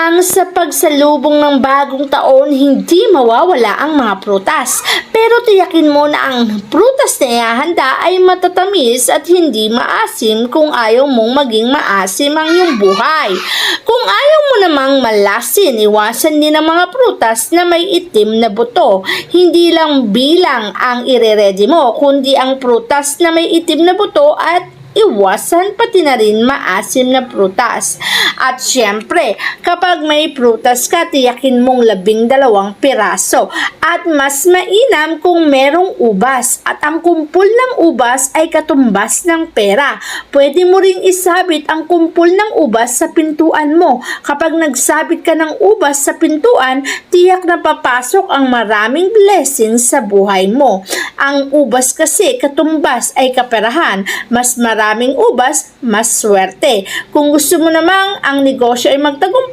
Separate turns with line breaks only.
namang sa pagsalubong ng bagong taon, hindi mawawala ang mga prutas. Pero tiyakin mo na ang prutas na ihahanda ay matatamis at hindi maasim kung ayaw mong maging maasim ang iyong buhay. Kung ayaw mo namang malasin, iwasan din ang mga prutas na may itim na buto. Hindi lang bilang ang ire-ready mo, kundi ang prutas na may itim na buto at iwasan pati na rin maasim na prutas. At syempre, kapag may prutas ka, tiyakin mong 12 piraso. At mas mainam kung merong ubas. At ang kumpul ng ubas ay katumbas ng pera. Pwede mo ring isabit ang kumpul ng ubas sa pintuan mo. Kapag nagsabit ka ng ubas sa pintuan, tiyak na papasok ang maraming blessings sa buhay mo. Ang ubas kasi katumbas ay kaperahan. Mas maraming ubas, mas swerte. Kung gusto mo namang ang negosyo ay magtagumpay,